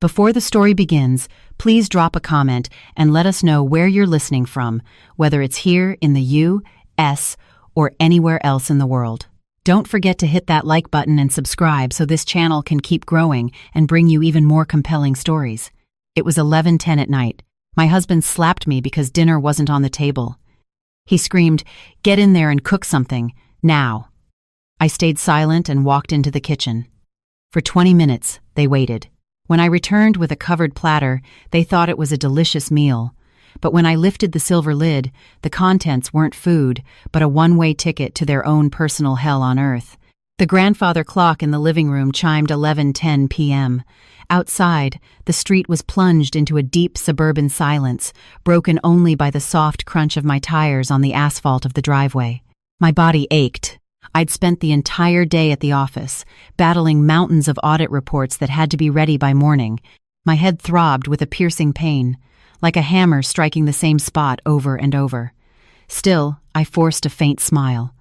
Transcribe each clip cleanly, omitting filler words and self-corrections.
Before the story begins, please drop a comment and let us know where you're listening from, whether it's here in the U.S. or anywhere else in the world. Don't forget to hit that like button and subscribe so this channel can keep growing and bring you even more compelling stories. It was 11:10 at night. My husband slapped me because dinner wasn't on the table. He screamed, "Get in there and cook something, now." I stayed silent and walked into the kitchen. For 20 minutes, they waited. When I returned with a covered platter, they thought it was a delicious meal. But when I lifted the silver lid, the contents weren't food, but a one-way ticket to their own personal hell on earth. The grandfather clock in the living room chimed 11:10 p.m. Outside, the street was plunged into a deep suburban silence, broken only by the soft crunch of my tires on the asphalt of the driveway. My body ached. I'd spent the entire day at the office, battling mountains of audit reports that had to be ready by morning. My head throbbed with a piercing pain, like a hammer striking the same spot over and over. Still, I forced a faint smile.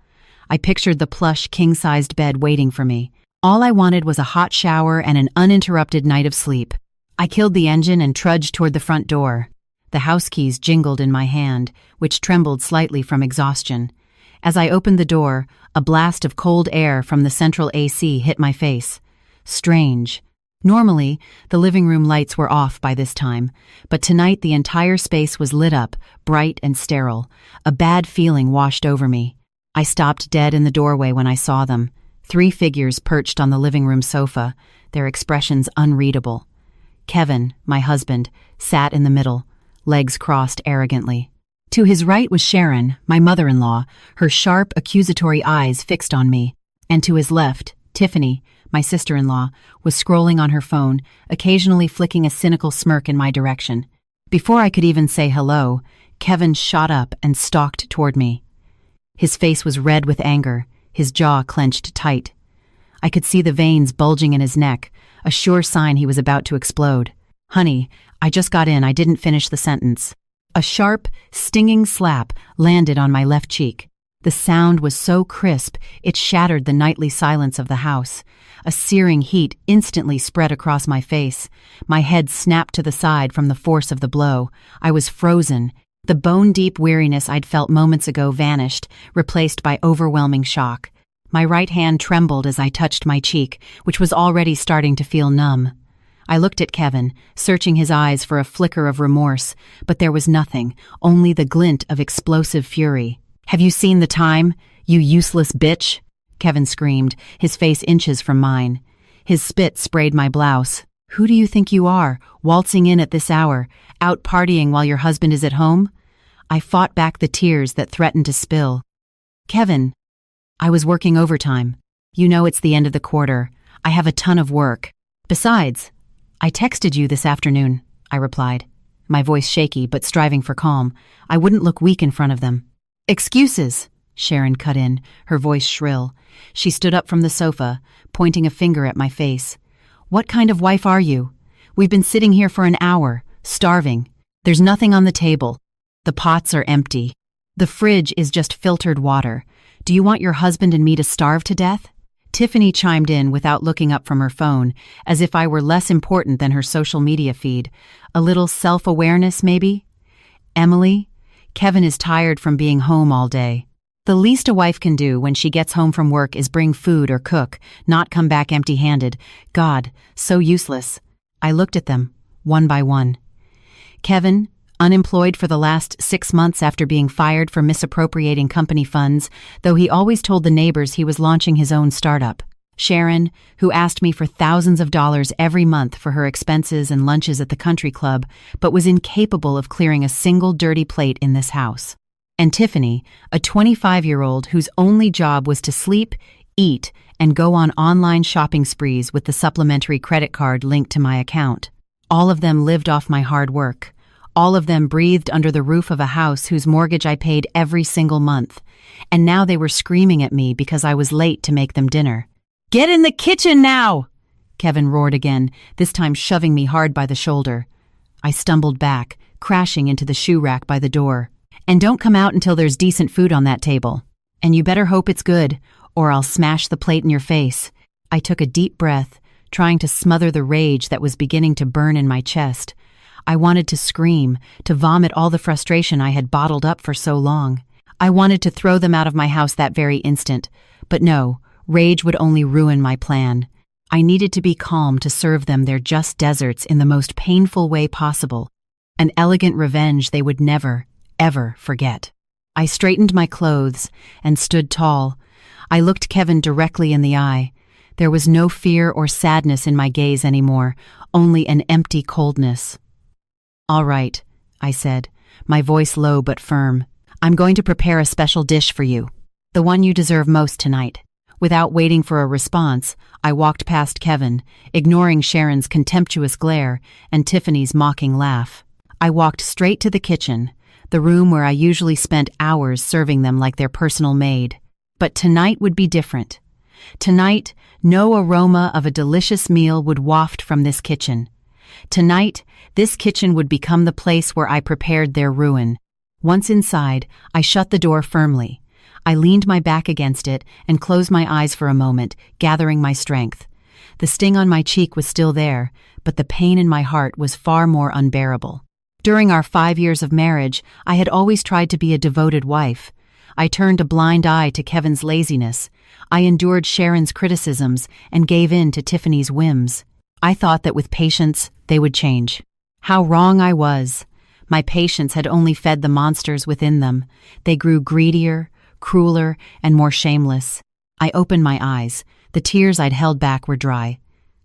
I pictured the plush, king-sized bed waiting for me. All I wanted was a hot shower and an uninterrupted night of sleep. I killed the engine and trudged toward the front door. The house keys jingled in my hand, which trembled slightly from exhaustion. As I opened the door, a blast of cold air from the central AC hit my face. Strange. Normally, the living room lights were off by this time, but tonight the entire space was lit up, bright and sterile. A bad feeling washed over me. I stopped dead in the doorway when I saw them. 3 figures perched on the living room sofa, their expressions unreadable. Kevin, my husband, sat in the middle, legs crossed arrogantly. To his right was Sharon, my mother-in-law, her sharp, accusatory eyes fixed on me. And to his left, Tiffany, my sister-in-law, was scrolling on her phone, occasionally flicking a cynical smirk in my direction. Before I could even say hello, Kevin shot up and stalked toward me. His face was red with anger, his jaw clenched tight. I could see the veins bulging in his neck, a sure sign he was about to explode. "Honey, I just got in, I didn't finish the sentence." A sharp, stinging slap landed on my left cheek. The sound was so crisp, it shattered the nightly silence of the house. A searing heat instantly spread across my face. My head snapped to the side from the force of the blow. I was frozen. The bone-deep weariness I'd felt moments ago vanished, replaced by overwhelming shock. My right hand trembled as I touched my cheek, which was already starting to feel numb. I looked at Kevin, searching his eyes for a flicker of remorse, but there was nothing, only the glint of explosive fury. "Have you seen the time, you useless bitch?" Kevin screamed, his face inches from mine. His spit sprayed my blouse. "Who do you think you are, waltzing in at this hour, out partying while your husband is at home?" I fought back the tears that threatened to spill. "Kevin, I was working overtime. You know it's the end of the quarter. I have a ton of work. Besides, I texted you this afternoon," I replied, my voice shaky but striving for calm. I wouldn't look weak in front of them. "Excuses," Sharon cut in, her voice shrill. She stood up from the sofa, pointing a finger at my face. "What kind of wife are you? We've been sitting here for an hour, starving. There's nothing on the table. The pots are empty. The fridge is just filtered water. Do you want your husband and me to starve to death?" Tiffany chimed in without looking up from her phone, as if I were less important than her social media feed. "A little self-awareness, maybe?" "Emily, Kevin is tired from being home all day. The least a wife can do when she gets home from work is bring food or cook, not come back empty-handed. God, so useless." I looked at them, one by one. Kevin, unemployed for the last 6 months after being fired for misappropriating company funds, though he always told the neighbors he was launching his own startup. Sharon, who asked me for thousands of dollars every month for her expenses and lunches at the country club, but was incapable of clearing a single dirty plate in this house. And Tiffany, a 25-year-old whose only job was to sleep, eat, and go on online shopping sprees with the supplementary credit card linked to my account. All of them lived off my hard work. All of them breathed under the roof of a house whose mortgage I paid every single month. And now they were screaming at me because I was late to make them dinner. "Get in the kitchen now!" Kevin roared again, this time shoving me hard by the shoulder. I stumbled back, crashing into the shoe rack by the door. "And don't come out until there's decent food on that table. And you better hope it's good, or I'll smash the plate in your face." I took a deep breath, trying to smother the rage that was beginning to burn in my chest. I wanted to scream, to vomit all the frustration I had bottled up for so long. I wanted to throw them out of my house that very instant, but no, rage would only ruin my plan. I needed to be calm to serve them their just desserts in the most painful way possible, an elegant revenge they would never, ever forget. I straightened my clothes and stood tall. I looked Kevin directly in the eye. There was no fear or sadness in my gaze anymore, only an empty coldness. "All right," I said, my voice low but firm. "I'm going to prepare a special dish for you, the one you deserve most tonight." Without waiting for a response, I walked past Kevin, ignoring Sharon's contemptuous glare and Tiffany's mocking laugh. I walked straight to the kitchen, the room where I usually spent hours serving them like their personal maid. But tonight would be different. Tonight, no aroma of a delicious meal would waft from this kitchen. Tonight, this kitchen would become the place where I prepared their ruin. Once inside, I shut the door firmly. I leaned my back against it and closed my eyes for a moment, gathering my strength. The sting on my cheek was still there, but the pain in my heart was far more unbearable. During our 5 years of marriage, I had always tried to be a devoted wife. I turned a blind eye to Kevin's laziness. I endured Sharon's criticisms and gave in to Tiffany's whims. I thought that with patience, they would change. How wrong I was. My patience had only fed the monsters within them. They grew greedier, crueler, and more shameless. I opened my eyes. The tears I'd held back were dry.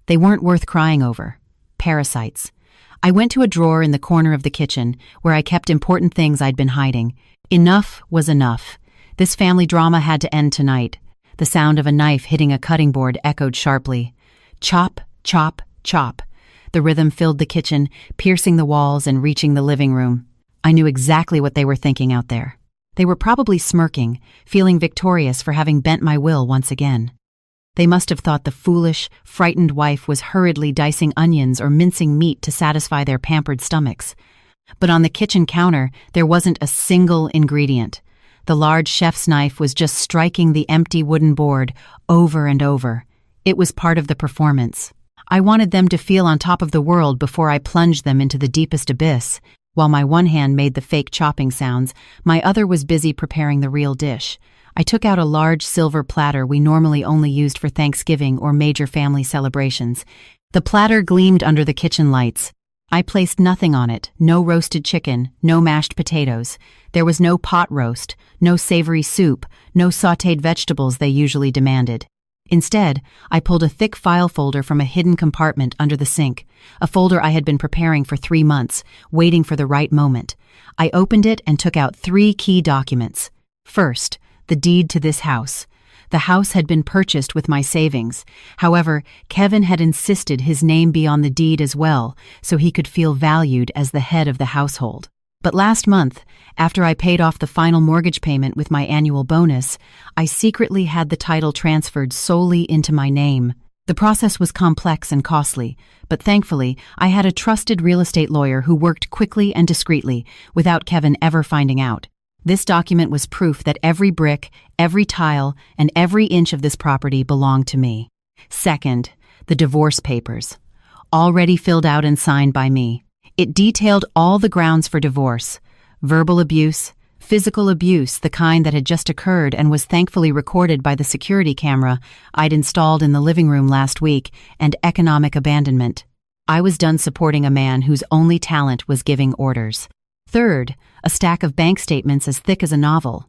They weren't worth crying over. Parasites. I went to a drawer in the corner of the kitchen, where I kept important things I'd been hiding. Enough was enough. This family drama had to end tonight. The sound of a knife hitting a cutting board echoed sharply. Chop, chop, chop. The rhythm filled the kitchen, piercing the walls and reaching the living room. I knew exactly what they were thinking out there. They were probably smirking, feeling victorious for having bent my will once again. They must have thought the foolish, frightened wife was hurriedly dicing onions or mincing meat to satisfy their pampered stomachs. But on the kitchen counter, there wasn't a single ingredient. The large chef's knife was just striking the empty wooden board over and over. It was part of the performance. I wanted them to feel on top of the world before I plunged them into the deepest abyss. While my one hand made the fake chopping sounds, my other was busy preparing the real dish. I took out a large silver platter we normally only used for Thanksgiving or major family celebrations. The platter gleamed under the kitchen lights. I placed nothing on it, no roasted chicken, no mashed potatoes. There was no pot roast, no savory soup, no sautéed vegetables they usually demanded. Instead, I pulled a thick file folder from a hidden compartment under the sink, a folder I had been preparing for 3 months, waiting for the right moment. I opened it and took out 3 key documents. First, the deed to this house. The house had been purchased with my savings. However, Kevin had insisted his name be on the deed as well, so he could feel valued as the head of the household. But last month, after I paid off the final mortgage payment with my annual bonus, I secretly had the title transferred solely into my name. The process was complex and costly, but thankfully, I had a trusted real estate lawyer who worked quickly and discreetly, without Kevin ever finding out. This document was proof that every brick, every tile, and every inch of this property belonged to me. Second, the divorce papers, already filled out and signed by me. It detailed all the grounds for divorce: verbal abuse, physical abuse, the kind that had just occurred and was thankfully recorded by the security camera I'd installed in the living room last week, and economic abandonment. I was done supporting a man whose only talent was giving orders. Third, a stack of bank statements as thick as a novel.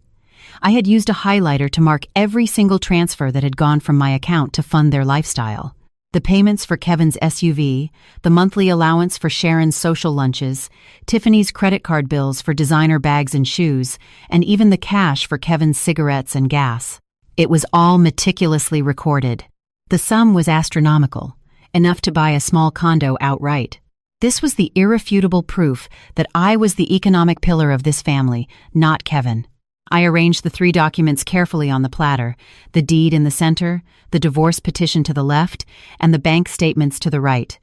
I had used a highlighter to mark every single transfer that had gone from my account to fund their lifestyle. The payments for Kevin's SUV, the monthly allowance for Sharon's social lunches, Tiffany's credit card bills for designer bags and shoes, and even the cash for Kevin's cigarettes and gas. It was all meticulously recorded. The sum was astronomical, enough to buy a small condo outright. This was the irrefutable proof that I was the economic pillar of this family, not Kevin. I arranged the 3 documents carefully on the platter, the deed in the center, the divorce petition to the left, and the bank statements to the right.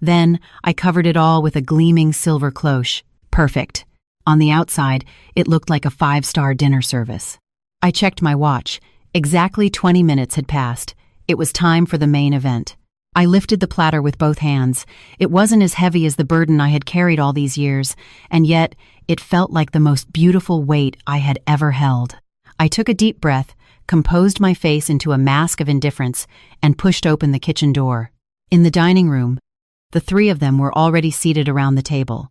Then I covered it all with a gleaming silver cloche. Perfect. On the outside, it looked like a 5-star dinner service. I checked my watch. Exactly 20 minutes had passed. It was time for the main event. I lifted the platter with both hands. It wasn't as heavy as the burden I had carried all these years, and yet it felt like the most beautiful weight I had ever held. I took a deep breath, composed my face into a mask of indifference, and pushed open the kitchen door. In the dining room, the three of them were already seated around the table.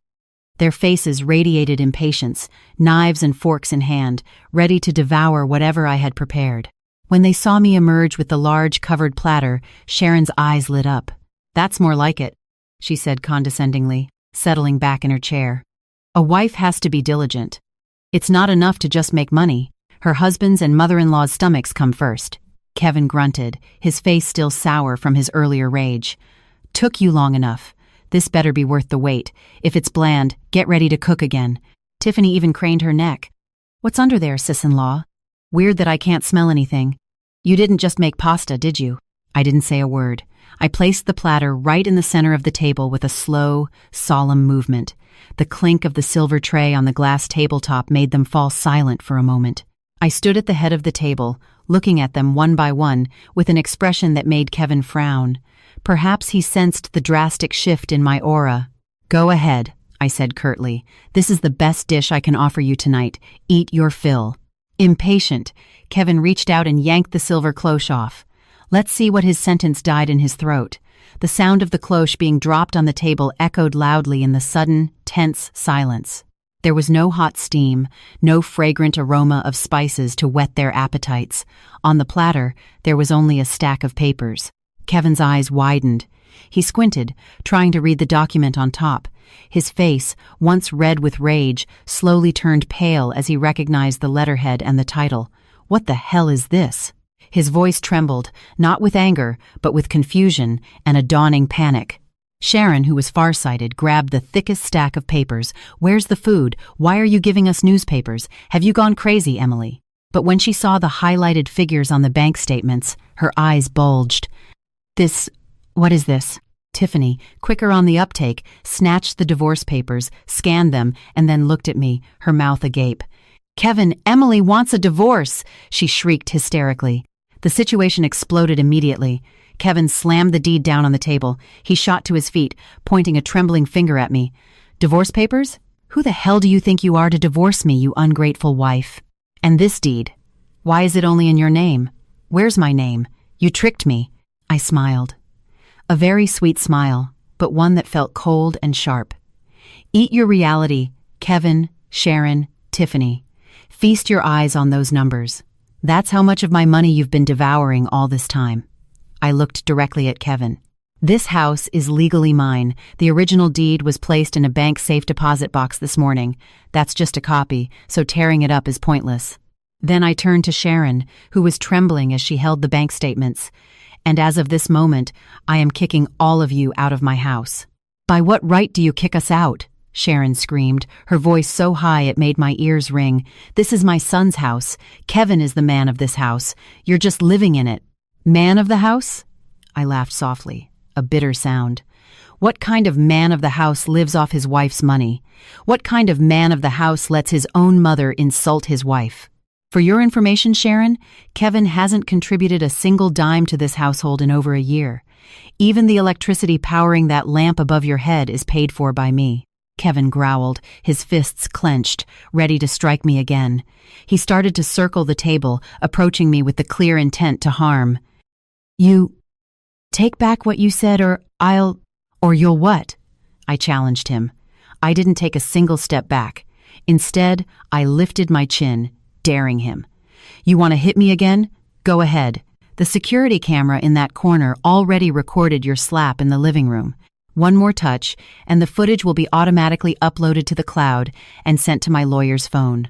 Their faces radiated impatience, knives and forks in hand, ready to devour whatever I had prepared. When they saw me emerge with the large covered platter, Sharon's eyes lit up. "That's more like it," she said condescendingly, settling back in her chair. "A wife has to be diligent. It's not enough to just make money. Her husband's and mother-in-law's stomachs come first." Kevin grunted, his face still sour from his earlier rage. "Took you long enough. This better be worth the wait. If it's bland, get ready to cook again." Tiffany even craned her neck. "What's under there, sis-in-law? Weird that I can't smell anything. You didn't just make pasta, did you?" I didn't say a word. I placed the platter right in the center of the table with a slow, solemn movement. The clink of the silver tray on the glass tabletop made them fall silent for a moment. I stood at the head of the table, looking at them one by one, with an expression that made Kevin frown. Perhaps he sensed the drastic shift in my aura. "Go ahead," I said curtly. "This is the best dish I can offer you tonight. Eat your fill." Impatient, Kevin reached out and yanked the silver cloche off. Let's see what his sentence died in his throat. The sound of the cloche being dropped on the table echoed loudly in the sudden, tense silence. There was no hot steam, no fragrant aroma of spices to whet their appetites. On the platter, there was only a stack of papers. Kevin's eyes widened. He squinted, trying to read the document on top. His face, once red with rage, slowly turned pale as he recognized the letterhead and the title. "What the hell is this?" His voice trembled, not with anger, but with confusion and a dawning panic. Sharon, who was farsighted, grabbed the thickest stack of papers. "Where's the food? Why are you giving us newspapers? Have you gone crazy, Emily?" But when she saw the highlighted figures on the bank statements, her eyes bulged. What is this?" Tiffany, quicker on the uptake, snatched the divorce papers, scanned them, and then looked at me, her mouth agape. "Kevin, Emily wants a divorce!" she shrieked hysterically. The situation exploded immediately. Kevin slammed the deed down on the table. He shot to his feet, pointing a trembling finger at me. "Divorce papers? Who the hell do you think you are to divorce me, you ungrateful wife? And this deed? Why is it only in your name? Where's my name? You tricked me." I smiled. A very sweet smile, but one that felt cold and sharp. "Eat your reality, Kevin, Sharon, Tiffany. Feast your eyes on those numbers. That's how much of my money you've been devouring all this time." I looked directly at Kevin. "This house is legally mine. The original deed was placed in a bank safe deposit box this morning. That's just a copy, so tearing it up is pointless." Then I turned to Sharon, who was trembling as she held the bank statements. "And as of this moment, I am kicking all of you out of my house." "By what right do you kick us out?" Sharon screamed, her voice so high it made my ears ring. "This is my son's house. Kevin is the man of this house. You're just living in it." "Man of the house?" I laughed softly, a bitter sound. What kind of man of the house lives off his wife's money? What kind of man of the house lets his own mother insult his wife? For your information, Sharon, Kevin hasn't contributed a single dime to this household in over a year. Even the electricity powering that lamp above your head is paid for by me." Kevin growled, his fists clenched, ready to strike me again. He started to circle the table, approaching me with the clear intent to harm. "You take back what you said, or you'll what?" I challenged him. I didn't take a single step back. Instead, I lifted my chin, daring him. "You want to hit me again? Go ahead. The security camera in that corner already recorded your slap in the living room. One more touch, and the footage will be automatically uploaded to the cloud and sent to my lawyer's phone.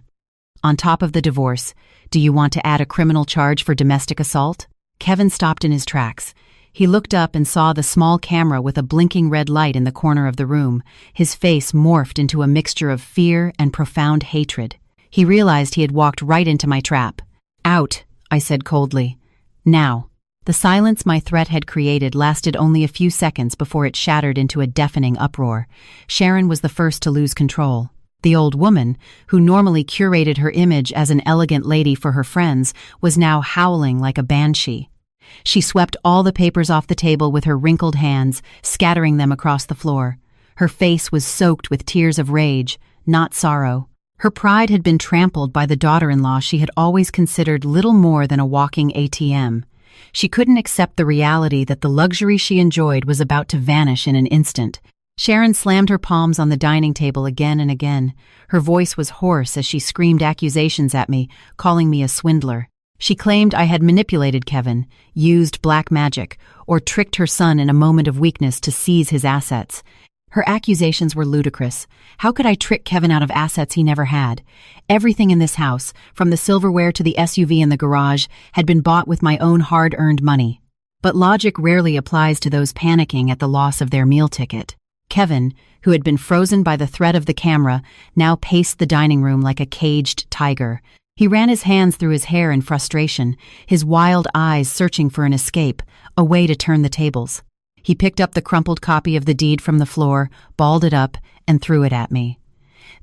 On top of the divorce, do you want to add a criminal charge for domestic assault?" Kevin stopped in his tracks. He looked up and saw the small camera with a blinking red light in the corner of the room. His face morphed into a mixture of fear and profound hatred. He realized he had walked right into my trap. "Out," I said coldly. "Now." The silence my threat had created lasted only a few seconds before it shattered into a deafening uproar. Sharon was the first to lose control. The old woman, who normally curated her image as an elegant lady for her friends, was now howling like a banshee. She swept all the papers off the table with her wrinkled hands, scattering them across the floor. Her face was soaked with tears of rage, not sorrow. Her pride had been trampled by the daughter-in-law she had always considered little more than a walking ATM. She couldn't accept the reality that the luxury she enjoyed was about to vanish in an instant. Sharon slammed her palms on the dining table again and again. Her voice was hoarse as she screamed accusations at me, calling me a swindler. She claimed I had manipulated Kevin, used black magic, or tricked her son in a moment of weakness to seize his assets. Her accusations were ludicrous. How could I trick Kevin out of assets he never had? Everything in this house, from the silverware to the SUV in the garage, had been bought with my own hard-earned money. But logic rarely applies to those panicking at the loss of their meal ticket. Kevin, who had been frozen by the threat of the camera, now paced the dining room like a caged tiger. He ran his hands through his hair in frustration, his wild eyes searching for an escape, a way to turn the tables. He picked up the crumpled copy of the deed from the floor, balled it up, and threw it at me.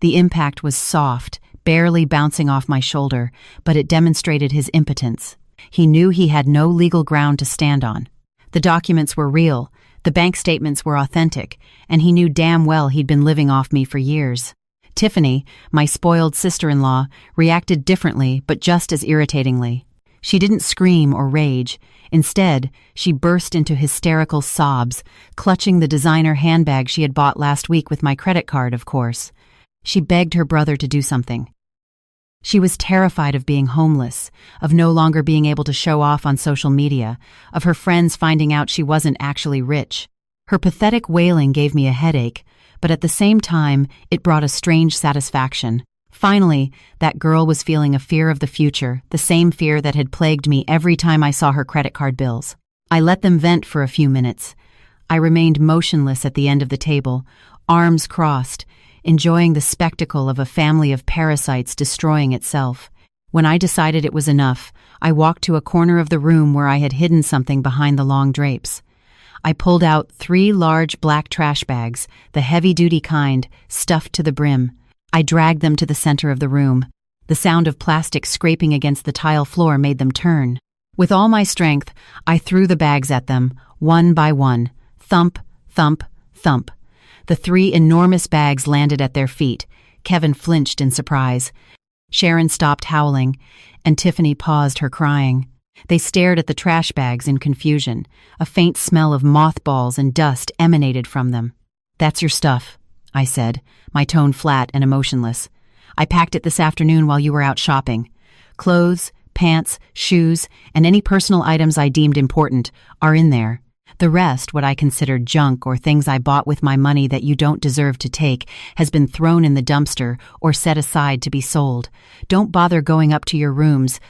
The impact was soft, barely bouncing off my shoulder, but it demonstrated his impotence. He knew he had no legal ground to stand on. The documents were real, the bank statements were authentic, and he knew damn well he'd been living off me for years. Tiffany, my spoiled sister-in-law, reacted differently but just as irritatingly. She didn't scream or rage. Instead, she burst into hysterical sobs, clutching the designer handbag she had bought last week with my credit card, of course. She begged her brother to do something. She was terrified of being homeless, of no longer being able to show off on social media, of her friends finding out she wasn't actually rich. Her pathetic wailing gave me a headache, but at the same time, it brought a strange satisfaction. Finally, that girl was feeling a fear of the future, the same fear that had plagued me every time I saw her credit card bills. I let them vent for a few minutes. I remained motionless at the end of the table, arms crossed, enjoying the spectacle of a family of parasites destroying itself. When I decided it was enough, I walked to a corner of the room where I had hidden something behind the long drapes. I pulled out 3 large black trash bags, the heavy-duty kind, stuffed to the brim. I dragged them to the center of the room. The sound of plastic scraping against the tile floor made them turn. With all my strength, I threw the bags at them, one by one. Thump, thump, thump. The 3 enormous bags landed at their feet. Kevin flinched in surprise. Sharon stopped howling, and Tiffany paused her crying. They stared at the trash bags in confusion. A faint smell of mothballs and dust emanated from them. "That's your stuff," I said, my tone flat and emotionless. "I packed it this afternoon while you were out shopping. Clothes, pants, shoes, and any personal items I deemed important are in there. The rest, what I considered junk or things I bought with my money that you don't deserve to take, has been thrown in the dumpster or set aside to be sold. Don't bother going up to your rooms.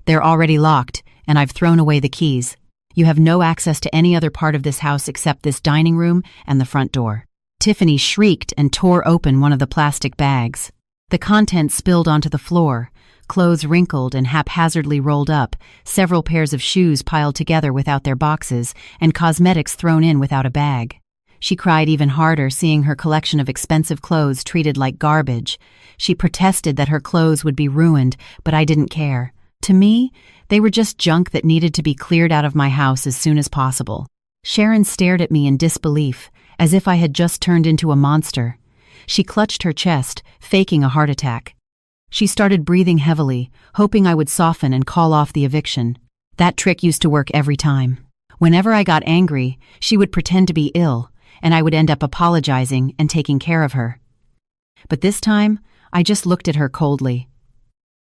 They're already locked, and I've thrown away the keys. You have no access to any other part of this house except this dining room and the front door." Tiffany shrieked and tore open one of the plastic bags. The contents spilled onto the floor, clothes wrinkled and haphazardly rolled up, several pairs of shoes piled together without their boxes, and cosmetics thrown in without a bag. She cried even harder, seeing her collection of expensive clothes treated like garbage. She protested that her clothes would be ruined, but I didn't care. To me, they were just junk that needed to be cleared out of my house as soon as possible. Sharon stared at me in disbelief, as if I had just turned into a monster. She clutched her chest, faking a heart attack. She started breathing heavily, hoping I would soften and call off the eviction. That trick used to work every time. Whenever I got angry, she would pretend to be ill, and I would end up apologizing and taking care of her. But this time, I just looked at her coldly.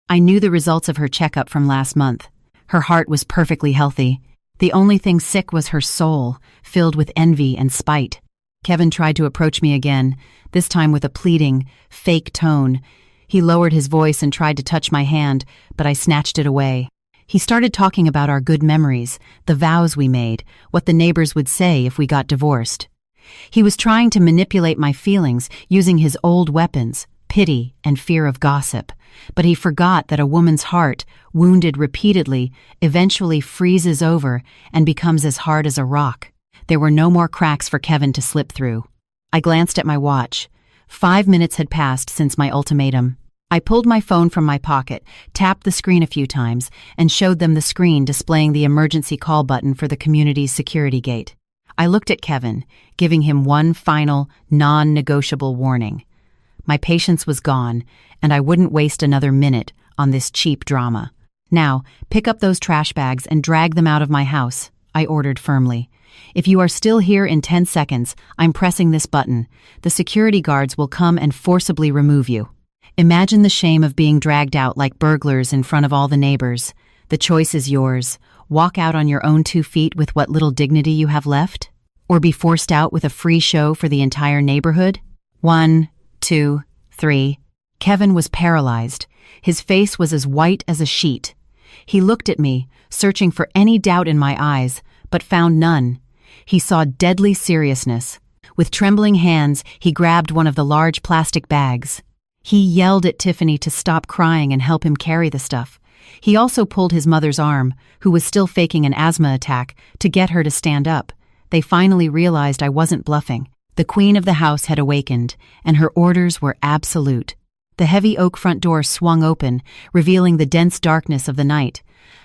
I knew the results of her checkup from last month. Her heart was perfectly healthy. The only thing sick was her soul, filled with envy and spite. Kevin tried to approach me again, this time with a pleading, fake tone. He lowered his voice and tried to touch my hand, but I snatched it away. He started talking about our good memories, the vows we made, what the neighbors would say if we got divorced. He was trying to manipulate my feelings using his old weapons, pity and fear of gossip. But he forgot that a woman's heart, wounded repeatedly, eventually freezes over and becomes as hard as a rock. There were no more cracks for Kevin to slip through. I glanced at my watch. 5 minutes had passed since my ultimatum. I pulled my phone from my pocket, tapped the screen a few times, and showed them the screen displaying the emergency call button for the community's security gate. I looked at Kevin, giving him one final, non-negotiable warning. My patience was gone, and I wouldn't waste another minute on this cheap drama. "Now, pick up those trash bags and drag them out of my house," I ordered firmly. "If you are still here in 10 seconds, I'm pressing this button. The security guards will come and forcibly remove you." Imagine the shame of being dragged out like burglars in front of all the neighbors. The choice is yours. Walk out on your own 2 feet with what little dignity you have left? Or be forced out with a free show for the entire neighborhood? 1, 2, 3. Kevin was paralyzed. His face was as white as a sheet. He looked at me, searching for any doubt in my eyes, but found none. He saw deadly seriousness. With trembling hands, he grabbed one of the large plastic bags. He yelled at Tiffany to stop crying and help him carry the stuff. He also pulled his mother's arm, who was still faking an asthma attack, to get her to stand up. They finally realized I wasn't bluffing. The queen of the house had awakened, and her orders were absolute. The heavy oak front door swung open, revealing the dense darkness of the night.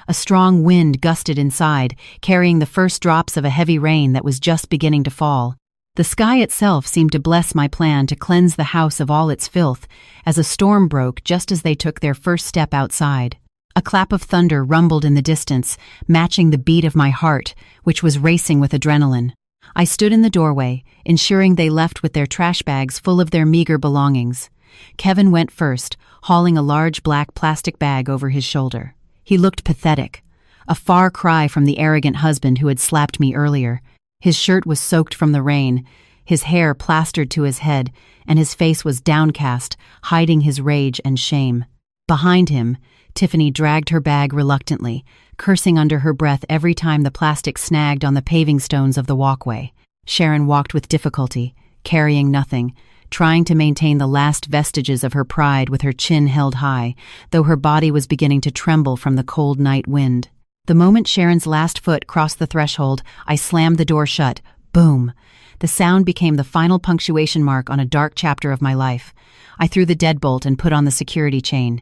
A strong wind gusted inside, carrying the first drops of a heavy rain that was just beginning to fall. The sky itself seemed to bless my plan to cleanse the house of all its filth, as a storm broke just as they took their first step outside. A clap of thunder rumbled in the distance, matching the beat of my heart, which was racing with adrenaline. I stood in the doorway, ensuring they left with their trash bags full of their meager belongings. Kevin went first, hauling a large black plastic bag over his shoulder. He looked pathetic, a far cry from the arrogant husband who had slapped me earlier. His shirt was soaked from the rain, his hair plastered to his head, and his face was downcast, hiding his rage and shame. Behind him, Tiffany dragged her bag reluctantly, cursing under her breath every time the plastic snagged on the paving stones of the walkway. Sharon walked with difficulty, carrying nothing, trying to maintain the last vestiges of her pride with her chin held high, though her body was beginning to tremble from the cold night wind. The moment Sharon's last foot crossed the threshold, I slammed the door shut. Boom! The sound became the final punctuation mark on a dark chapter of my life. I threw the deadbolt and put on the security chain.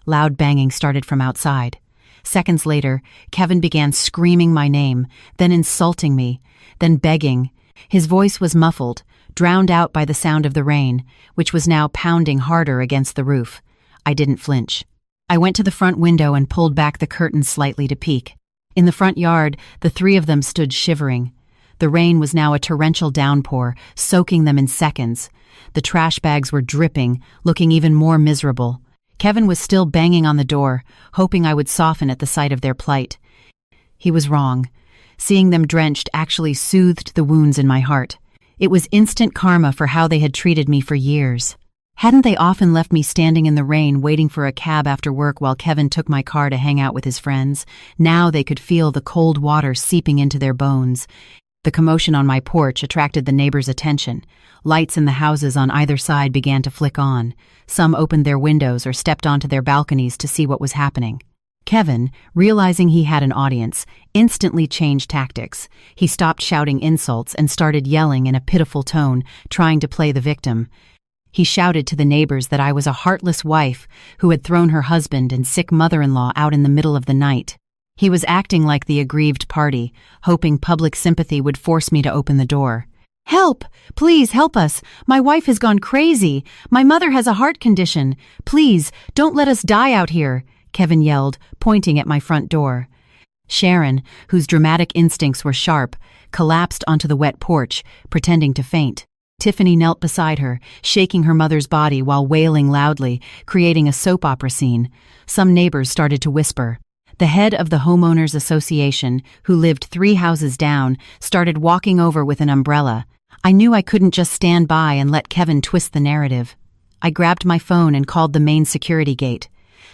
Loud banging started from outside. Seconds later, Kevin began screaming my name, then insulting me, then begging. His voice was muffled, drowned out by the sound of the rain, which was now pounding harder against the roof. I didn't flinch. I went to the front window and pulled back the curtains slightly to peek. In the front yard, the 3 of them stood shivering. The rain was now a torrential downpour, soaking them in seconds. The trash bags were dripping, looking even more miserable. Kevin was still banging on the door, hoping I would soften at the sight of their plight. He was wrong. Seeing them drenched actually soothed the wounds in my heart. It was instant karma for how they had treated me for years. Hadn't they often left me standing in the rain waiting for a cab after work while Kevin took my car to hang out with his friends? Now they could feel the cold water seeping into their bones. The commotion on my porch attracted the neighbors' attention. Lights in the houses on either side began to flick on. Some opened their windows or stepped onto their balconies to see what was happening. Kevin, realizing he had an audience, instantly changed tactics. He stopped shouting insults and started yelling in a pitiful tone, trying to play the victim. He shouted to the neighbors that I was a heartless wife who had thrown her husband and sick mother-in-law out in the middle of the night. He was acting like the aggrieved party, hoping public sympathy would force me to open the door. "Help! Please help us! My wife has gone crazy! My mother has a heart condition! Please, don't let us die out here!" Kevin yelled, pointing at my front door. Sharon, whose dramatic instincts were sharp, collapsed onto the wet porch, pretending to faint. Tiffany knelt beside her, shaking her mother's body while wailing loudly, creating a soap opera scene. Some neighbors started to whisper. The head of the homeowners association, who lived 3 houses down, started walking over with an umbrella. I knew I couldn't just stand by and let Kevin twist the narrative. I grabbed my phone and called the main security gate.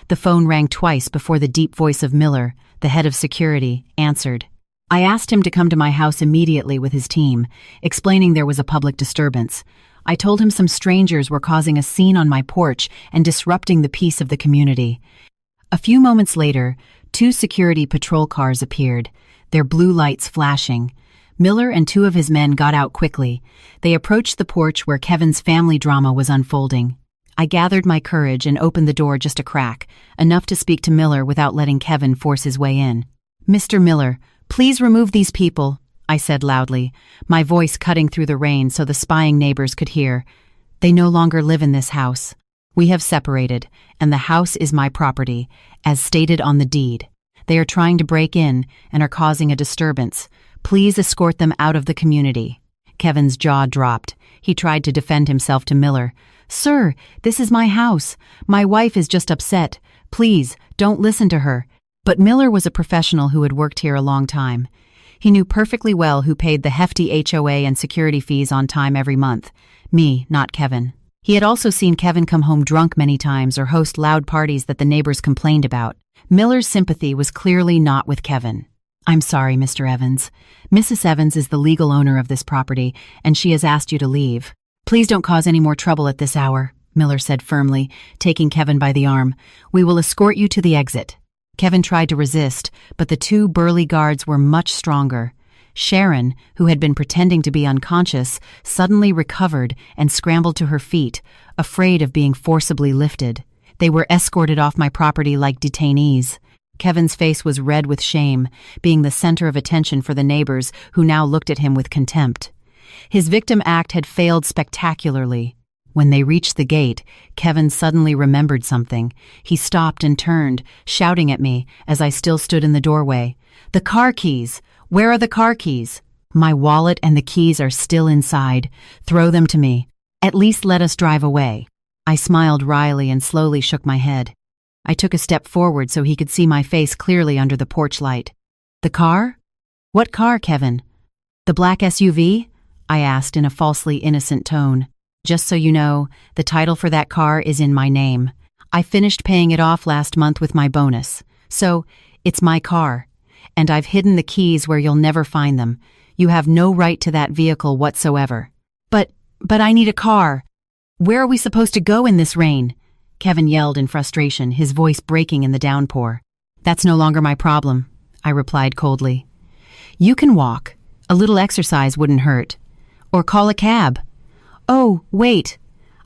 The phone rang twice before the deep voice of Miller, the head of security, answered. I asked him to come to my house immediately with his team, explaining there was a public disturbance. I told him some strangers were causing a scene on my porch and disrupting the peace of the community. A few moments later, 2 security patrol cars appeared, their blue lights flashing. Miller and 2 of his men got out quickly. They approached the porch where Kevin's family drama was unfolding. I gathered my courage and opened the door just a crack, enough to speak to Miller without letting Kevin force his way in. "Mr. Miller, please remove these people," I said loudly, my voice cutting through the rain so the spying neighbors could hear. "They no longer live in this house. We have separated, and the house is my property, as stated on the deed. They are trying to break in and are causing a disturbance. Please escort them out of the community." Kevin's jaw dropped. He tried to defend himself to Miller. "Sir, this is my house. My wife is just upset. Please, don't listen to her." But Miller was a professional who had worked here a long time. He knew perfectly well who paid the hefty HOA and security fees on time every month. Me, not Kevin. He had also seen Kevin come home drunk many times or host loud parties that the neighbors complained about. Miller's sympathy was clearly not with Kevin. "I'm sorry, Mr. Evans. Mrs. Evans is the legal owner of this property, and she has asked you to leave. Please don't cause any more trouble at this hour," Miller said firmly, taking Kevin by the arm. "We will escort you to the exit." Kevin tried to resist, but the two burly guards were much stronger. Sharon, who had been pretending to be unconscious, suddenly recovered and scrambled to her feet, afraid of being forcibly lifted. They were escorted off my property like detainees. Kevin's face was red with shame, being the center of attention for the neighbors who now looked at him with contempt. His victim act had failed spectacularly. When they reached the gate, Kevin suddenly remembered something. He stopped and turned, shouting at me as I still stood in the doorway. "The car keys! Where are the car keys?" "My wallet and the keys are still inside. Throw them to me. At least let us drive away." I smiled wryly and slowly shook my head. I took a step forward so he could see my face clearly under the porch light. "The car? What car, Kevin?" "The black SUV?" I asked in a falsely innocent tone. "Just so you know, the title for that car is in my name. I finished paying it off last month with my bonus. So, it's my car. And I've hidden the keys where you'll never find them. You have no right to that vehicle whatsoever." But I need a car. Where are we supposed to go in this rain?" Kevin yelled in frustration, his voice breaking in the downpour. "That's no longer my problem," I replied coldly. "You can walk. A little exercise wouldn't hurt. Or call a cab. Oh, wait.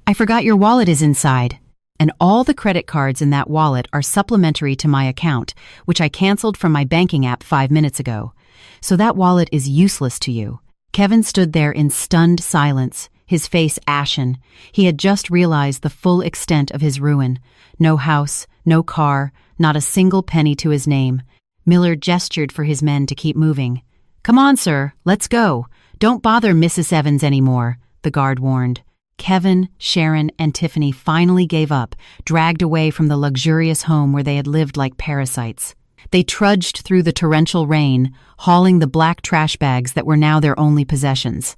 I forgot your wallet is inside. And all the credit cards in that wallet are supplementary to my account, which I canceled from my banking app 5 minutes ago. So that wallet is useless to you." Kevin stood there in stunned silence, his face ashen. He had just realized the full extent of his ruin. No house, no car, not a single penny to his name. Miller gestured for his men to keep moving. "Come on, sir, let's go. Don't bother Mrs. Evans anymore," the guard warned. Kevin, Sharon, and Tiffany finally gave up, dragged away from the luxurious home where they had lived like parasites. They trudged through the torrential rain, hauling the black trash bags that were now their only possessions.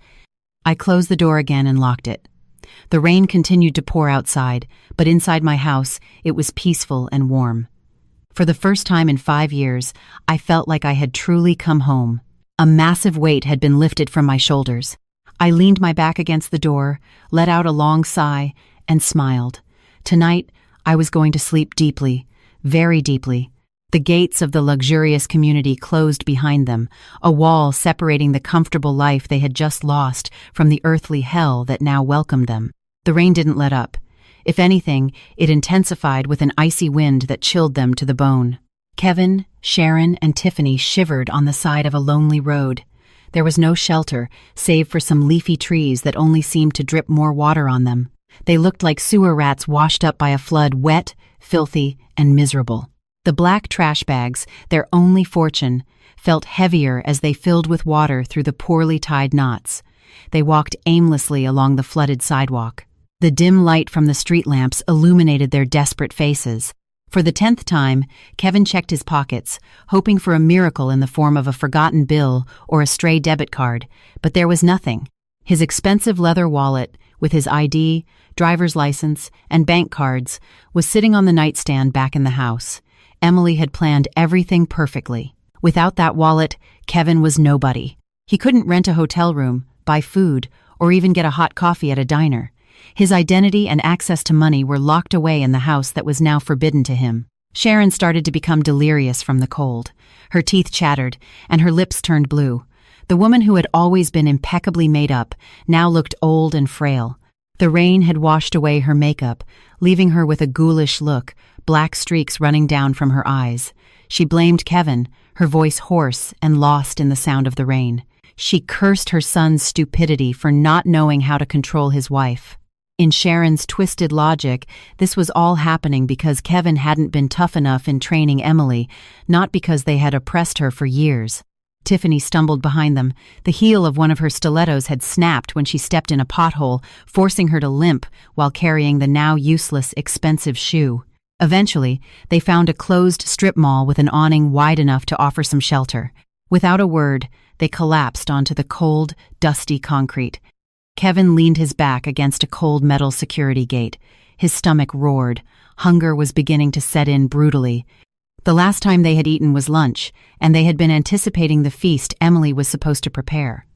I closed the door again and locked it. The rain continued to pour outside, but inside my house, it was peaceful and warm. For the first time in 5 years, I felt like I had truly come home. A massive weight had been lifted from my shoulders. I leaned my back against the door, let out a long sigh, and smiled. Tonight, I was going to sleep deeply, very deeply. The gates of the luxurious community closed behind them, a wall separating the comfortable life they had just lost from the earthly hell that now welcomed them. The rain didn't let up. If anything, it intensified with an icy wind that chilled them to the bone. Kevin, Sharon, and Tiffany shivered on the side of a lonely road. There was no shelter, save for some leafy trees that only seemed to drip more water on them. They looked like sewer rats washed up by a flood, wet, filthy, and miserable. The black trash bags, their only fortune, felt heavier as they filled with water through the poorly tied knots. They walked aimlessly along the flooded sidewalk. The dim light from the street lamps illuminated their desperate faces. For the 10th time, Kevin checked his pockets, hoping for a miracle in the form of a forgotten bill or a stray debit card, but there was nothing. His expensive leather wallet, with his ID, driver's license, and bank cards, was sitting on the nightstand back in the house. Emily had planned everything perfectly. Without that wallet, Kevin was nobody. He couldn't rent a hotel room, buy food, or even get a hot coffee at a diner. His identity and access to money were locked away in the house that was now forbidden to him. Sharon started to become delirious from the cold. Her teeth chattered, and her lips turned blue. The woman who had always been impeccably made up now looked old and frail. The rain had washed away her makeup, leaving her with a ghoulish look, black streaks running down from her eyes. She blamed Kevin, her voice hoarse and lost in the sound of the rain. She cursed her son's stupidity for not knowing how to control his wife. In Sharon's twisted logic, this was all happening because Kevin hadn't been tough enough in training Emily, not because they had oppressed her for years. Tiffany stumbled behind them. The heel of one of her stilettos had snapped when she stepped in a pothole, forcing her to limp while carrying the now useless, expensive shoe. Eventually, they found a closed strip mall with an awning wide enough to offer some shelter. Without a word, they collapsed onto the cold, dusty concrete. Kevin leaned his back against a cold metal security gate. His stomach roared. Hunger was beginning to set in brutally. The last time they had eaten was lunch, and they had been anticipating the feast Emily was supposed to prepare.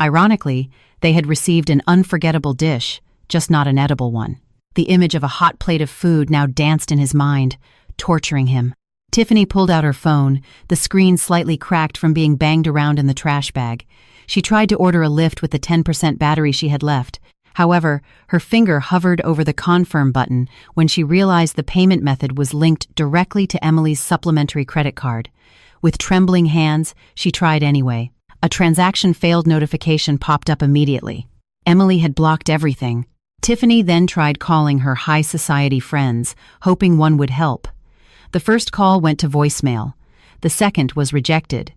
Ironically, they had received an unforgettable dish, just not an edible one. The image of a hot plate of food now danced in his mind, torturing him. Tiffany pulled out her phone, the screen slightly cracked from being banged around in the trash bag. She tried to order a Lyft with the 10% battery she had left. However, her finger hovered over the confirm button when she realized the payment method was linked directly to Emily's supplementary credit card. With trembling hands, she tried anyway. A transaction failed notification popped up immediately. Emily had blocked everything. Tiffany then tried calling her high society friends, hoping one would help. The first call went to voicemail. The second was rejected.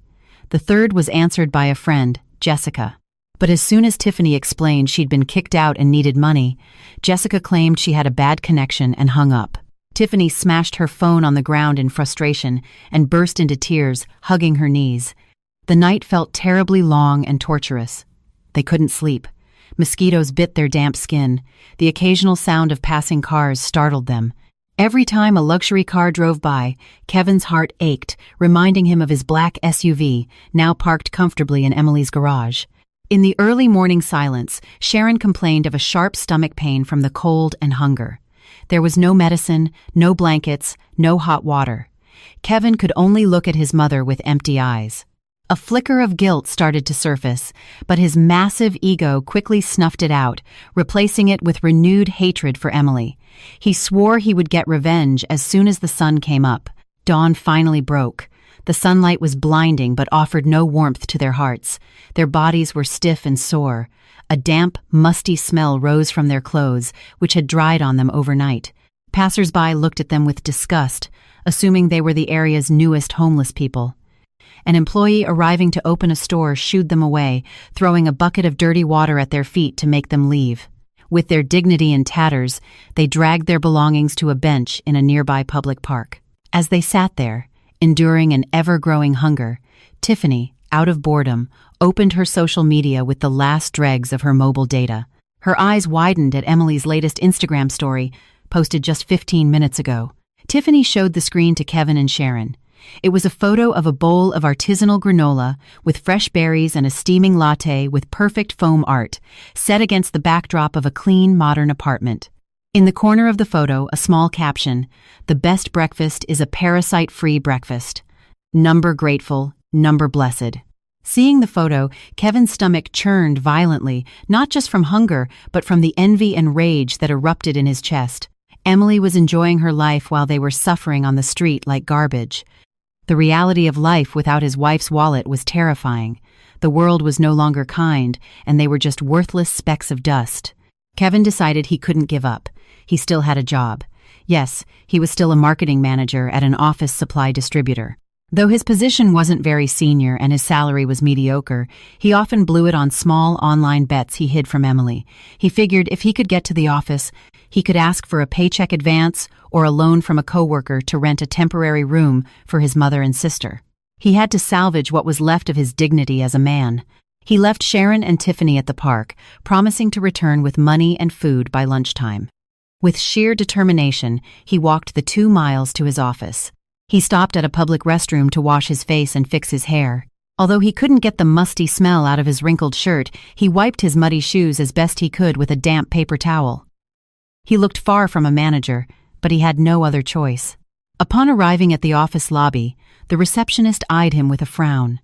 The third was answered by a friend, Jessica. But as soon as Tiffany explained she'd been kicked out and needed money, Jessica claimed she had a bad connection and hung up. Tiffany smashed her phone on the ground in frustration and burst into tears, hugging her knees. The night felt terribly long and torturous. They couldn't sleep. Mosquitoes bit their damp skin. The occasional sound of passing cars startled them. Every time a luxury car drove by, Kevin's heart ached, reminding him of his black SUV, now parked comfortably in Emily's garage. In the early morning silence, Sharon complained of a sharp stomach pain from the cold and hunger. There was no medicine, no blankets, no hot water. Kevin could only look at his mother with empty eyes. A flicker of guilt started to surface, but his massive ego quickly snuffed it out, replacing it with renewed hatred for Emily. He swore he would get revenge as soon as the sun came up. Dawn finally broke. The sunlight was blinding but offered no warmth to their hearts. Their bodies were stiff and sore. A damp, musty smell rose from their clothes, which had dried on them overnight. Passers-by looked at them with disgust, assuming they were the area's newest homeless people. An employee arriving to open a store shooed them away, throwing a bucket of dirty water at their feet to make them leave. With their dignity in tatters, they dragged their belongings to a bench in a nearby public park. As they sat there, enduring an ever-growing hunger, Tiffany, out of boredom, opened her social media with the last dregs of her mobile data. Her eyes widened at Emily's latest Instagram story, posted just 15 minutes ago. Tiffany showed the screen to Kevin and Sharon. It was a photo of a bowl of artisanal granola with fresh berries and a steaming latte with perfect foam art, set against the backdrop of a clean, modern apartment. In the corner of the photo, a small caption, "The best breakfast is a parasite-free breakfast. Number grateful, number blessed." Seeing the photo, Kevin's stomach churned violently, not just from hunger, but from the envy and rage that erupted in his chest. Emily was enjoying her life while they were suffering on the street like garbage. The reality of life without his wife's wallet was terrifying. The world was no longer kind, and they were just worthless specks of dust. Kevin decided he couldn't give up. He still had a job. Yes, he was still a marketing manager at an office supply distributor. Though his position wasn't very senior and his salary was mediocre, he often blew it on small online bets he hid from Emily. He figured if he could get to the office, he could ask for a paycheck advance or a loan from a coworker to rent a temporary room for his mother and sister. He had to salvage what was left of his dignity as a man. He left Sharon and Tiffany at the park, promising to return with money and food by lunchtime. With sheer determination, he walked the 2 miles to his office. He stopped at a public restroom to wash his face and fix his hair. Although he couldn't get the musty smell out of his wrinkled shirt, he wiped his muddy shoes as best he could with a damp paper towel. He looked far from a manager, but he had no other choice. Upon arriving at the office lobby, the receptionist eyed him with a frown.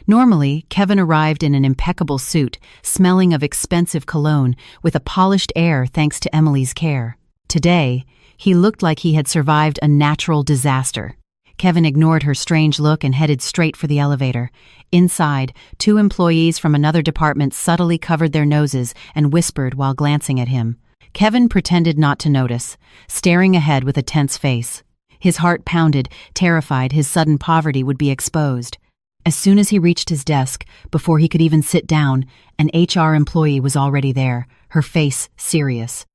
Normally, Kevin arrived in an impeccable suit, smelling of expensive cologne, with a polished air thanks to Emily's care. Today, he looked like he had survived a natural disaster. Kevin ignored her strange look and headed straight for the elevator. Inside, 2 employees from another department subtly covered their noses and whispered while glancing at him. Kevin pretended not to notice, staring ahead with a tense face. His heart pounded, terrified his sudden poverty would be exposed. As soon as he reached his desk, before he could even sit down, an HR employee was already there, her face serious.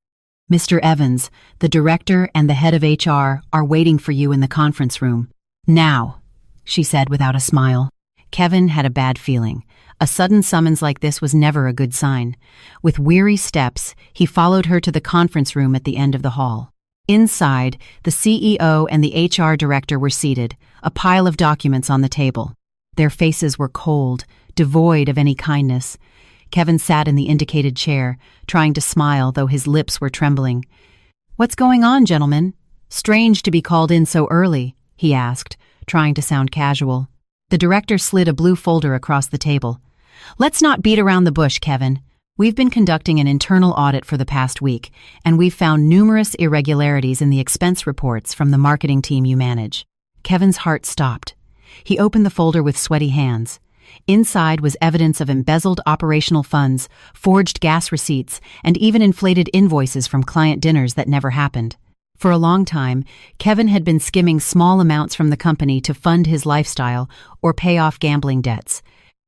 "Mr. Evans, the director and the head of HR are waiting for you in the conference room. Now," she said without a smile. Kevin had a bad feeling. A sudden summons like this was never a good sign. With weary steps, he followed her to the conference room at the end of the hall. Inside, the CEO and the HR director were seated, a pile of documents on the table. Their faces were cold, devoid of any kindness. Kevin sat in the indicated chair, trying to smile though his lips were trembling. "What's going on, gentlemen? Strange to be called in so early," he asked, trying to sound casual. The director slid a blue folder across the table. "Let's not beat around the bush, Kevin. We've been conducting an internal audit for the past week, and we've found numerous irregularities in the expense reports from the marketing team you manage." Kevin's heart stopped. He opened the folder with sweaty hands. Inside was evidence of embezzled operational funds, forged gas receipts, and even inflated invoices from client dinners that never happened. For a long time, Kevin had been skimming small amounts from the company to fund his lifestyle or pay off gambling debts.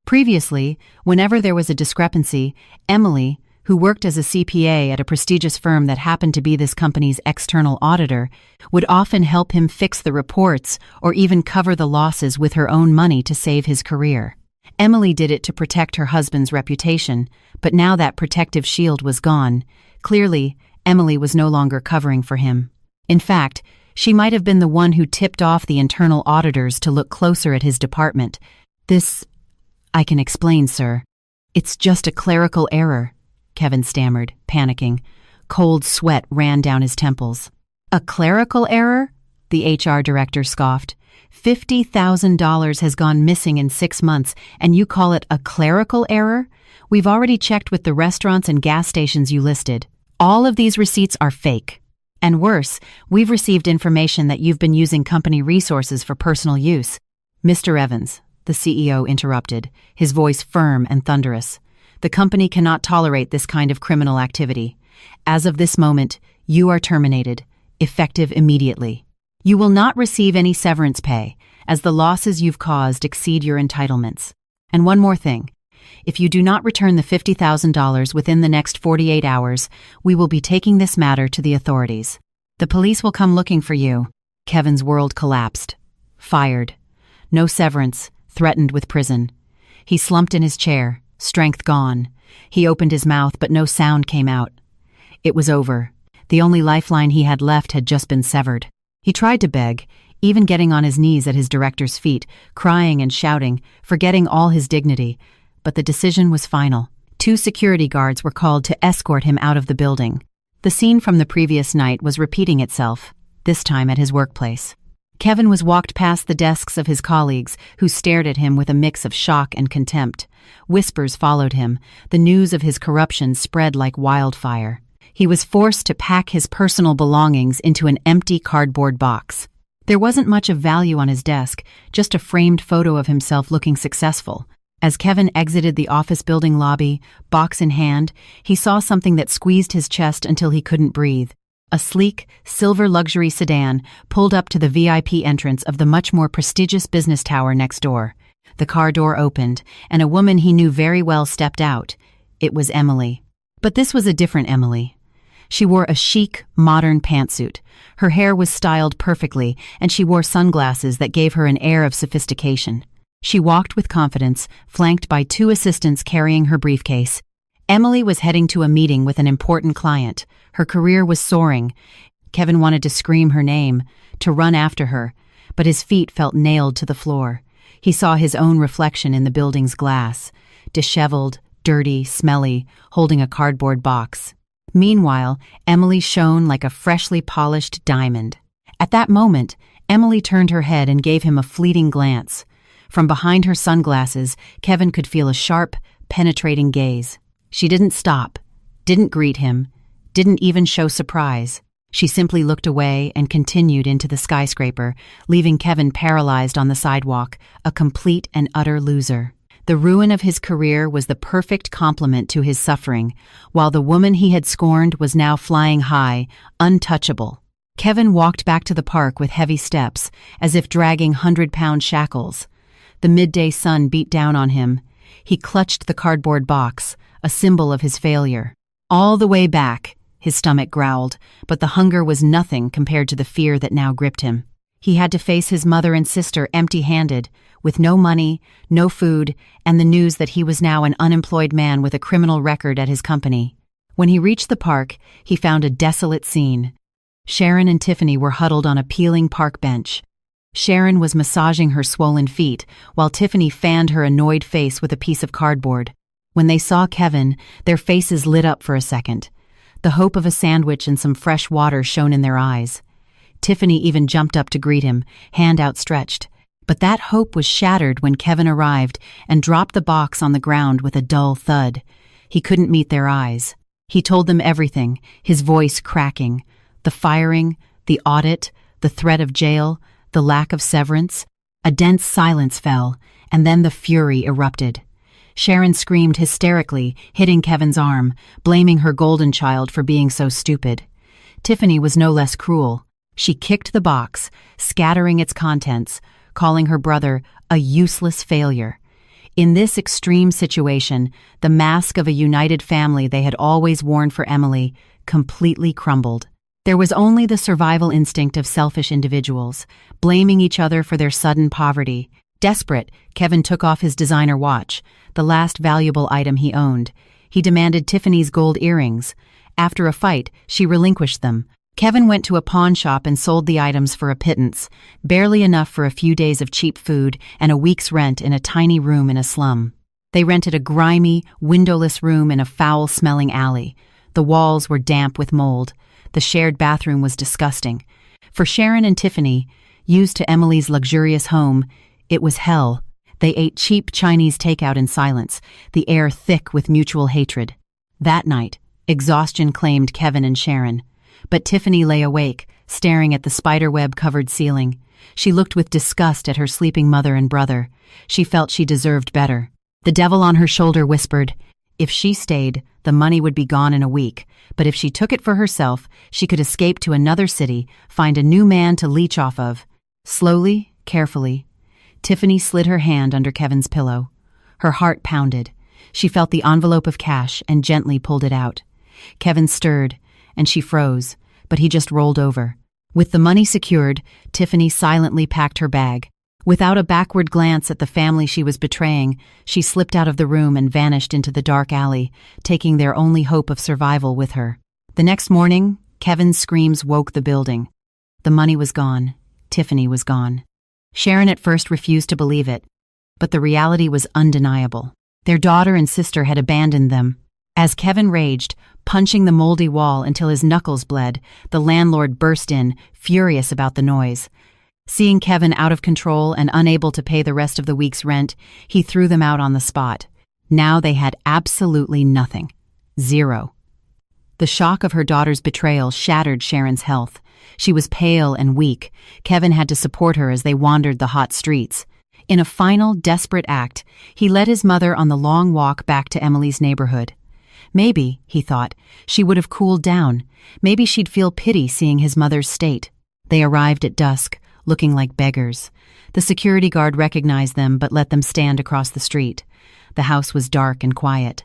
Previously, whenever there was a discrepancy, Emily, who worked as a CPA at a prestigious firm that happened to be this company's external auditor, would often help him fix the reports or even cover the losses with her own money to save his career. Emily did it to protect her husband's reputation, but now that protective shield was gone. Clearly, Emily was no longer covering for him. In fact, she might have been the one who tipped off the internal auditors to look closer at his department. "I can explain, sir. It's just a clerical error," Kevin stammered, panicking. Cold sweat ran down his temples. "A clerical error?" the HR director scoffed. $50,000 has gone missing in 6 months, and you call it a clerical error? We've already checked with the restaurants and gas stations you listed. All of these receipts are fake. And worse, we've received information that you've been using company resources for personal use." "Mr. Evans," the CEO interrupted, his voice firm and thunderous. "The company cannot tolerate this kind of criminal activity. As of this moment, you are terminated, effective immediately. You will not receive any severance pay, as the losses you've caused exceed your entitlements. And one more thing. If you do not return the $50,000 within the next 48 hours, we will be taking this matter to the authorities. The police will come looking for you." Kevin's world collapsed. Fired. No severance, threatened with prison. He slumped in his chair, strength gone. He opened his mouth, but no sound came out. It was over. The only lifeline he had left had just been severed. He tried to beg, even getting on his knees at his director's feet, crying and shouting, forgetting all his dignity. But the decision was final. 2 security guards were called to escort him out of the building. The scene from the previous night was repeating itself, this time at his workplace. Kevin was walked past the desks of his colleagues, who stared at him with a mix of shock and contempt. Whispers followed him. The news of his corruption spread like wildfire. He was forced to pack his personal belongings into an empty cardboard box. There wasn't much of value on his desk, just a framed photo of himself looking successful. As Kevin exited the office building lobby, box in hand, he saw something that squeezed his chest until he couldn't breathe. A sleek, silver luxury sedan pulled up to the VIP entrance of the much more prestigious business tower next door. The car door opened, and a woman he knew very well stepped out. It was Emily. But this was a different Emily. She wore a chic, modern pantsuit. Her hair was styled perfectly, and she wore sunglasses that gave her an air of sophistication. She walked with confidence, flanked by 2 assistants carrying her briefcase. Emily was heading to a meeting with an important client. Her career was soaring. Kevin wanted to scream her name, to run after her, but his feet felt nailed to the floor. He saw his own reflection in the building's glass, disheveled, dirty, smelly, holding a cardboard box. Meanwhile, Emily shone like a freshly polished diamond. At that moment, Emily turned her head and gave him a fleeting glance. From behind her sunglasses, Kevin could feel a sharp, penetrating gaze. She didn't stop, didn't greet him, didn't even show surprise. She simply looked away and continued into the skyscraper, leaving Kevin paralyzed on the sidewalk, a complete and utter loser. The ruin of his career was the perfect complement to his suffering, while the woman he had scorned was now flying high, untouchable. Kevin walked back to the park with heavy steps, as if dragging 100-pound shackles. The midday sun beat down on him. He clutched the cardboard box, a symbol of his failure. All the way back, his stomach growled, but the hunger was nothing compared to the fear that now gripped him. He had to face his mother and sister empty-handed, with no money, no food, and the news that he was now an unemployed man with a criminal record at his company. When he reached the park, he found a desolate scene. Sharon and Tiffany were huddled on a peeling park bench. Sharon was massaging her swollen feet, while Tiffany fanned her annoyed face with a piece of cardboard. When they saw Kevin, their faces lit up for a second. The hope of a sandwich and some fresh water shone in their eyes. Tiffany even jumped up to greet him, hand outstretched. But that hope was shattered when Kevin arrived and dropped the box on the ground with a dull thud. He couldn't meet their eyes. He told them everything, his voice cracking. The firing, the audit, the threat of jail, the lack of severance. A dense silence fell, and then the fury erupted. Sharon screamed hysterically, hitting Kevin's arm, blaming her golden child for being so stupid. Tiffany was no less cruel. She kicked the box, scattering its contents, calling her brother a useless failure. In this extreme situation, the mask of a united family they had always worn for Emily completely crumbled. There was only the survival instinct of selfish individuals, blaming each other for their sudden poverty. Desperate, Kevin took off his designer watch, the last valuable item he owned. He demanded Tiffany's gold earrings. After a fight, she relinquished them. Kevin went to a pawn shop and sold the items for a pittance, barely enough for a few days of cheap food and a week's rent in a tiny room in a slum. They rented a grimy, windowless room in a foul-smelling alley. The walls were damp with mold. The shared bathroom was disgusting. For Sharon and Tiffany, used to Emily's luxurious home, it was hell. They ate cheap Chinese takeout in silence, the air thick with mutual hatred. That night, exhaustion claimed Kevin and Sharon. But Tiffany lay awake, staring at the spiderweb-covered ceiling. She looked with disgust at her sleeping mother and brother. She felt she deserved better. The devil on her shoulder whispered, if she stayed, the money would be gone in a week, but if she took it for herself, she could escape to another city, find a new man to leech off of. Slowly, carefully, Tiffany slid her hand under Kevin's pillow. Her heart pounded. She felt the envelope of cash and gently pulled it out. Kevin stirred, and she froze, but he just rolled over. With the money secured, Tiffany silently packed her bag. Without a backward glance at the family she was betraying, she slipped out of the room and vanished into the dark alley, taking their only hope of survival with her. The next morning, Kevin's screams woke the building. The money was gone. Tiffany was gone. Sharon at first refused to believe it, but the reality was undeniable. Their daughter and sister had abandoned them. As Kevin raged, punching the moldy wall until his knuckles bled, the landlord burst in, furious about the noise. Seeing Kevin out of control and unable to pay the rest of the week's rent, he threw them out on the spot. Now they had absolutely nothing. Zero. The shock of her daughter's betrayal shattered Sharon's health. She was pale and weak. Kevin had to support her as they wandered the hot streets. In a final, desperate act, he led his mother on the long walk back to Emily's neighborhood. Maybe, he thought, she would have cooled down. Maybe she'd feel pity seeing his mother's state. They arrived at dusk, looking like beggars. The security guard recognized them but let them stand across the street. The house was dark and quiet.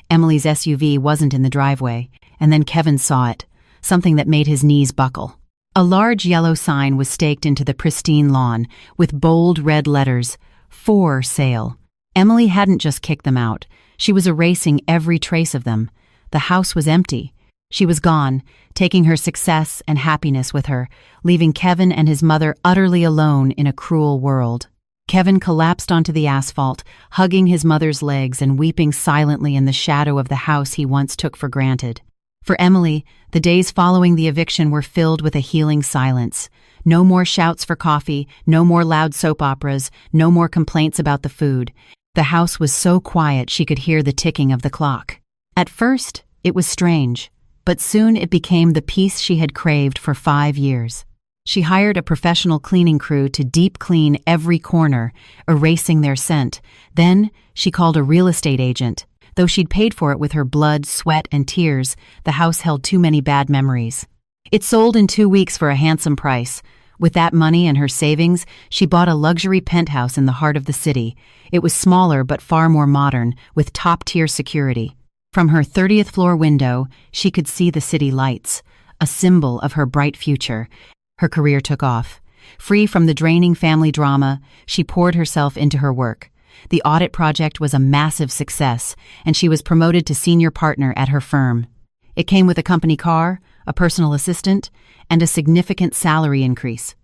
Emily's SUV wasn't in the driveway, and then Kevin saw it, something that made his knees buckle. A large yellow sign was staked into the pristine lawn, with bold red letters, "For Sale." Emily hadn't just kicked them out. She was erasing every trace of them. The house was empty. She was gone, taking her success and happiness with her, leaving Kevin and his mother utterly alone in a cruel world. Kevin collapsed onto the asphalt, hugging his mother's legs and weeping silently in the shadow of the house he once took for granted. For Emily, the days following the eviction were filled with a healing silence. No more shouts for coffee, no more loud soap operas, no more complaints about the food. The house was so quiet she could hear the ticking of the clock. At first, it was strange, but soon it became the peace she had craved for 5 years. She hired a professional cleaning crew to deep clean every corner, erasing their scent. Then, she called a real estate agent. Though she'd paid for it with her blood, sweat, and tears, the house held too many bad memories. It sold in 2 weeks for a handsome price. With that money and her savings, she bought a luxury penthouse in the heart of the city. It was smaller but far more modern, with top-tier security. From her 30th floor window, she could see the city lights, a symbol of her bright future. Her career took off. Free from the draining family drama, she poured herself into her work. The audit project was a massive success, and she was promoted to senior partner at her firm. It came with a company car, a personal assistant, and a significant salary increase.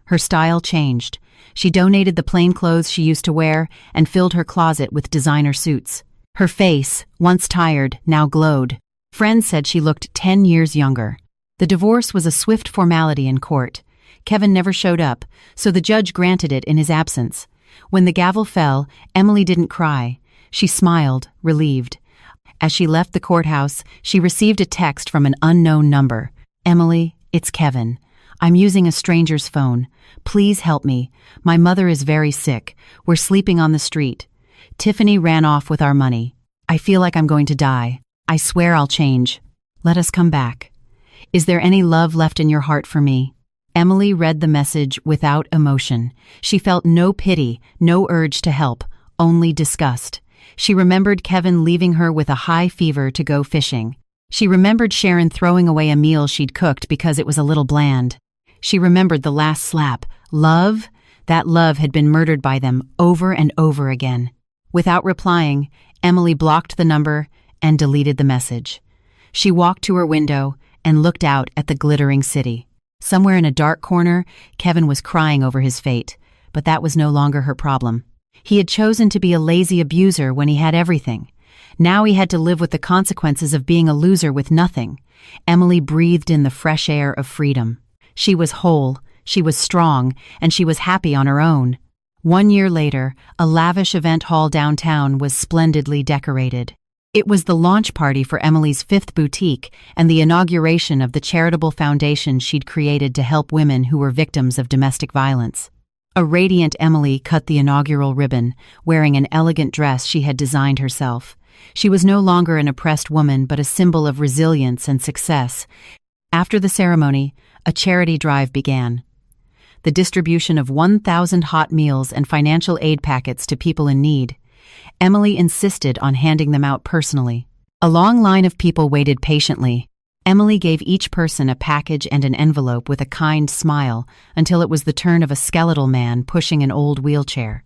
Her style changed. She donated the plain clothes she used to wear and filled her closet with designer suits. Her face, once tired, now glowed. Friends said she looked 10 years younger. The divorce was a swift formality in court. Kevin never showed up, so the judge granted it in his absence. When the gavel fell, Emily didn't cry. She smiled, relieved. As she left the courthouse, she received a text from an unknown number. "Emily, it's Kevin. I'm using a stranger's phone. Please help me. My mother is very sick. We're sleeping on the street. Tiffany ran off with our money. I feel like I'm going to die. I swear I'll change. Let us come back. Is there any love left in your heart for me?" Emily read the message without emotion. She felt no pity, no urge to help, only disgust. She remembered Kevin leaving her with a high fever to go fishing. She remembered Sharon throwing away a meal she'd cooked because it was a little bland. She remembered the last slap. Love? That love had been murdered by them over and over again. Without replying, Emily blocked the number and deleted the message. She walked to her window and looked out at the glittering city. Somewhere in a dark corner, Kevin was crying over his fate, but that was no longer her problem. He had chosen to be a lazy abuser when he had everything. Now he had to live with the consequences of being a loser with nothing. Emily breathed in the fresh air of freedom. She was whole, she was strong, and she was happy on her own. 1 year later, a lavish event hall downtown was splendidly decorated. It was the launch party for Emily's 5th boutique and the inauguration of the charitable foundation she'd created to help women who were victims of domestic violence. A radiant Emily cut the inaugural ribbon, wearing an elegant dress she had designed herself. She was no longer an oppressed woman but a symbol of resilience and success. After the ceremony, a charity drive began. The distribution of 1,000 hot meals and financial aid packets to people in need. Emily insisted on handing them out personally. A long line of people waited patiently. Emily gave each person a package and an envelope with a kind smile until it was the turn of a skeletal man pushing an old wheelchair.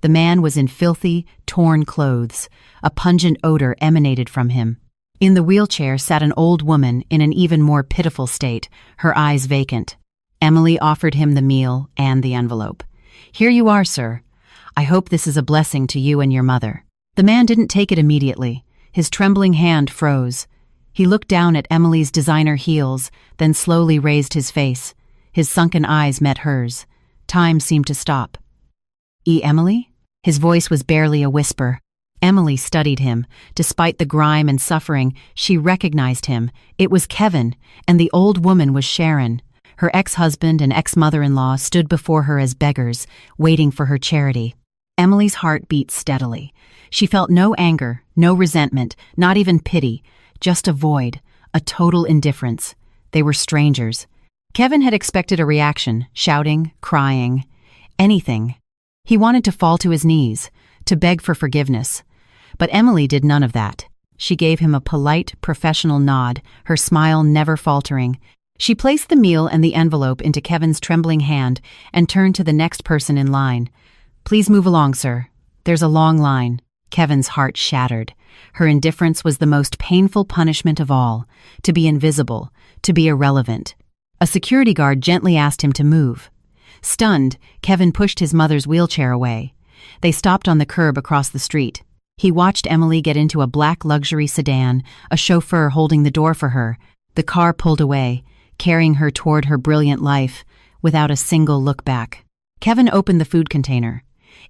The man was in filthy, torn clothes. A pungent odor emanated from him. In the wheelchair sat an old woman in an even more pitiful state, her eyes vacant. Emily offered him the meal and the envelope. "Here you are, sir. I hope this is a blessing to you and your mother." The man didn't take it immediately. His trembling hand froze. He looked down at Emily's designer heels, then slowly raised his face. His sunken eyes met hers. Time seemed to stop. Emily?" His voice was barely a whisper. Emily studied him. Despite the grime and suffering, she recognized him. It was Kevin, and the old woman was Sharon. Her ex-husband and ex-mother-in-law stood before her as beggars, waiting for her charity. Emily's heart beat steadily. She felt no anger, no resentment, not even pity, just a void, a total indifference. They were strangers. Kevin had expected a reaction, shouting, crying, anything. He wanted to fall to his knees, to beg for forgiveness. But Emily did none of that. She gave him a polite, professional nod, her smile never faltering. She placed the meal and the envelope into Kevin's trembling hand and turned to the next person in line. "Please move along, sir. There's a long line." Kevin's heart shattered. Her indifference was the most painful punishment of all, to be invisible, to be irrelevant. A security guard gently asked him to move. Stunned, Kevin pushed his mother's wheelchair away. They stopped on the curb across the street. He watched Emily get into a black luxury sedan, a chauffeur holding the door for her. The car pulled away, carrying her toward her brilliant life, without a single look back. Kevin opened the food container.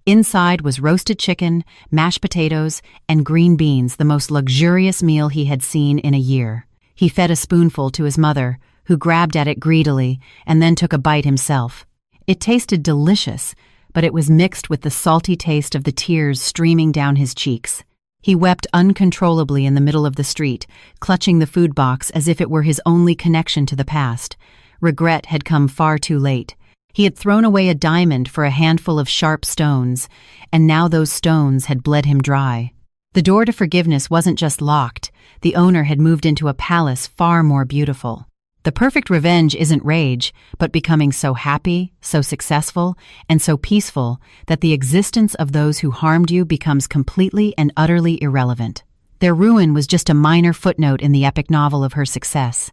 Inside was roasted chicken, mashed potatoes, and green beans, the most luxurious meal he had seen in a year. He fed a spoonful to his mother, who grabbed at it greedily and then took a bite himself. It tasted delicious, but it was mixed with the salty taste of the tears streaming down his cheeks. He wept uncontrollably in the middle of the street, clutching the food box as if it were his only connection to the past. Regret had come far too late. He had thrown away a diamond for a handful of sharp stones, and now those stones had bled him dry. The door to forgiveness wasn't just locked, the owner had moved into a palace far more beautiful. The perfect revenge isn't rage, but becoming so happy, so successful, and so peaceful that the existence of those who harmed you becomes completely and utterly irrelevant. Their ruin was just a minor footnote in the epic novel of her success.